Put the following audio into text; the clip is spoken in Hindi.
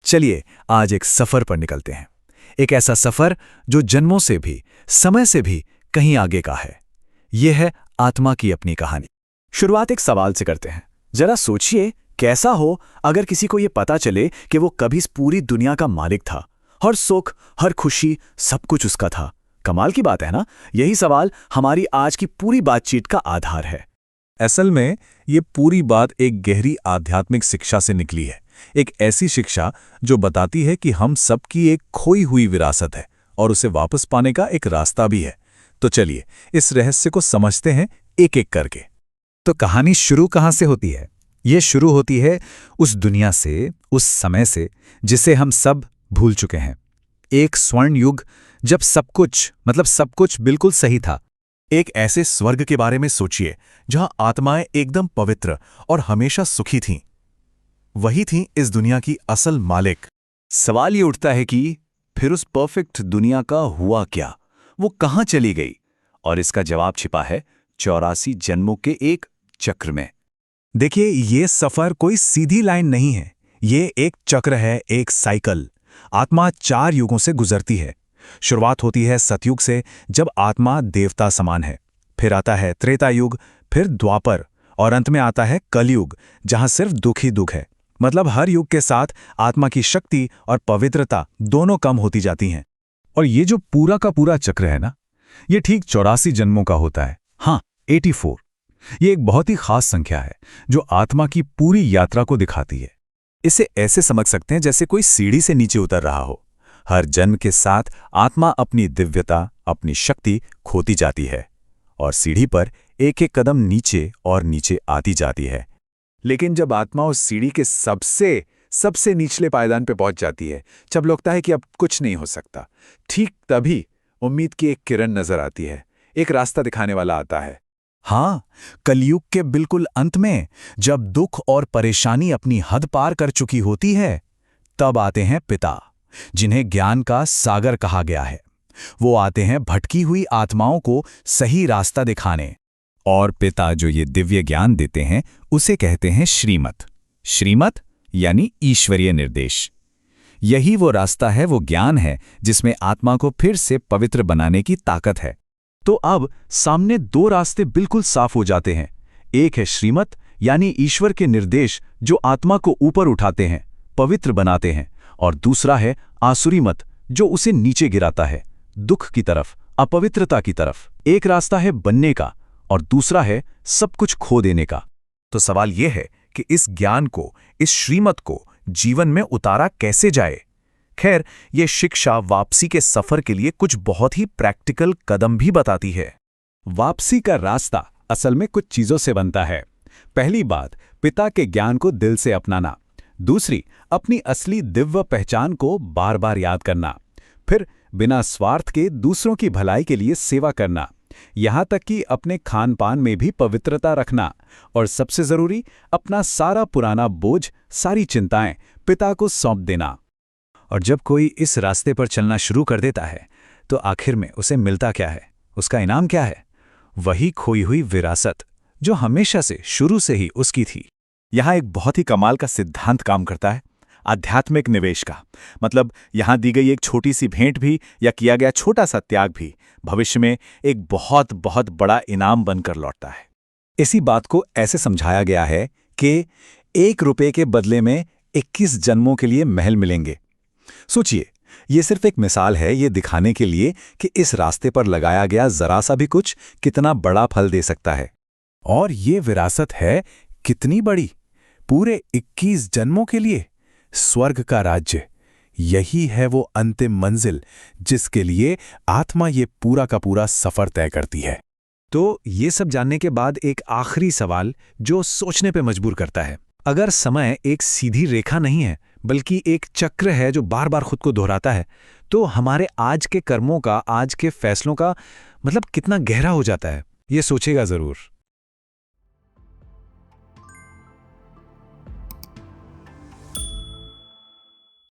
चलिए आज एक सफर पर निकलते हैं। एक ऐसा सफर जो जन्मों से भी, समय से भी कहीं आगे का है। यह है आत्मा की अपनी कहानी। शुरुआत एक सवाल से करते हैं। जरा सोचिए, कैसा हो अगर किसी को यह पता चले कि वो कभी इस पूरी दुनिया का मालिक था। हर सुख, हर खुशी, सब कुछ उसका था। कमाल की बात है ना? यही सवाल हमारी आज की पूरी बातचीत का आधार है। असल में ये पूरी बात एक गहरी आध्यात्मिक शिक्षा से निकली है। एक ऐसी शिक्षा जो बताती है कि हम सबकी एक खोई हुई विरासत है और उसे वापस पाने का एक रास्ता भी है। तो चलिए इस रहस्य को समझते हैं एक एक करके। तो कहानी शुरू कहाँ से होती है? ये शुरू होती है उस दुनिया से, उस समय से जिसे हम सब भूल चुके हैं। एक स्वर्ण युग जब सब कुछ बिल्कुल सही था। एक ऐसे स्वर्ग के बारे में सोचिए जहां आत्माएं एकदम पवित्र और हमेशा सुखी थीं। वही थीं इस दुनिया की असल मालिक। सवाल ये उठता है कि फिर उस परफेक्ट दुनिया का हुआ क्या? वो कहाँ चली गई? और इसका जवाब छिपा है 84 जन्मों के एक चक्र में। देखिए, ये सफर कोई सीधी लाइन नहीं है। ये एक चक्र है, एक साइकिल। आत्मा 4 युगों से गुजरती है। शुरुआत होती है सतयुग से, जब आत्मा देवता समान है। फिर आता है त्रेता युग, फिर द्वापर, और अंत में आता है कलयुग, जहां सिर्फ दुख ही दुख है। मतलब हर युग के साथ आत्मा की शक्ति और पवित्रता दोनों कम होती जाती हैं। और ये जो पूरा का पूरा चक्र है ना, ये ठीक 84 जन्मों का होता है। हाँ, 84। ये एक बहुत ही खास संख्या है जो आत्मा की पूरी यात्रा को दिखाती है। इसे ऐसे समझ सकते हैं जैसे कोई सीढ़ी से नीचे उतर रहा हो। हर जन्म के साथ आत्मा अपनी दिव्यता, अपनी शक्ति खोती जाती है और सीढ़ी पर एक एक कदम नीचे और नीचे आती जाती है। लेकिन जब आत्मा उस सीढ़ी के सबसे निचले पायदान पे पहुंच जाती है, जब लगता है कि अब कुछ नहीं हो सकता, ठीक तभी उम्मीद की एक किरण नजर आती है। एक रास्ता दिखाने वाला आता है। हाँ, कलयुग के बिल्कुल अंत में, जब दुख और परेशानी अपनी हद पार कर चुकी होती है, तब आते हैं पिता, जिन्हें ज्ञान का सागर कहा गया है। वो आते हैं भटकी हुई आत्माओं को सही रास्ता दिखाने। और पिता जो ये दिव्य ज्ञान देते हैं, उसे कहते हैं श्रीमत। श्रीमत यानी ईश्वरीय निर्देश। यही वो रास्ता है, वो ज्ञान है जिसमें आत्मा को फिर से पवित्र बनाने की ताकत है। तो अब सामने 2 रास्ते बिल्कुल साफ हो जाते हैं। एक है श्रीमत यानी ईश्वर के निर्देश जो आत्मा को ऊपर उठाते हैं, पवित्र बनाते हैं, और दूसरा है आसुरी मत जो उसे नीचे गिराता है, दुख की तरफ, अपवित्रता की तरफ। एक रास्ता है बनने का और दूसरा है सब कुछ खो देने का। तो सवाल यह है कि इस ज्ञान को, इस श्रीमत को जीवन में उतारा कैसे जाए। खैर, ये शिक्षा वापसी के सफर के लिए कुछ बहुत ही प्रैक्टिकल कदम भी बताती है। वापसी का रास्ता असल में कुछ चीजों से बनता है। पहली बात, पिता के ज्ञान को दिल से अपनाना। दूसरी, अपनी असली दिव्य पहचान को बार बार याद करना। फिर बिना स्वार्थ के दूसरों की भलाई के लिए सेवा करना, यहां तक कि अपने खान पान में भी पवित्रता रखना। और सबसे जरूरी, अपना सारा पुराना बोझ, सारी चिंताएं पिता को सौंप देना। और जब कोई इस रास्ते पर चलना शुरू कर देता है, तो आखिर में उसे मिलता क्या है? उसका इनाम क्या है? वही खोई हुई विरासत जो हमेशा से, शुरू से ही उसकी थी। यहाँ एक बहुत ही कमाल का सिद्धांत काम करता है, आध्यात्मिक निवेश का। मतलब यहाँ दी गई एक छोटी सी भेंट भी या किया गया छोटा सा त्याग भी भविष्य में एक बहुत बहुत बड़ा इनाम बनकर लौटता है। इसी बात को ऐसे समझाया गया है कि 1 रुपये के बदले में 21 जन्मों के लिए महल मिलेंगे। सोचिए, ये सिर्फ एक मिसाल है, ये दिखाने के लिए कि इस रास्ते पर लगाया गया जरा सा भी कुछ कितना बड़ा फल दे सकता है। और ये विरासत है कितनी बड़ी, पूरे 21 जन्मों के लिए। स्वर्ग का राज्य, यही है वो अंतिम मंजिल जिसके लिए आत्मा ये पूरा का पूरा सफर तय करती है। तो ये सब जानने के बाद एक आखिरी सवाल जो सोचने पे मजबूर करता है। अगर समय एक सीधी रेखा नहीं है बल्कि एक चक्र है जो बार बार खुद को दोहराता है, तो हमारे आज के कर्मों का, आज के फैसलों का मतलब कितना गहरा हो जाता है, ये सोचेगा जरूर।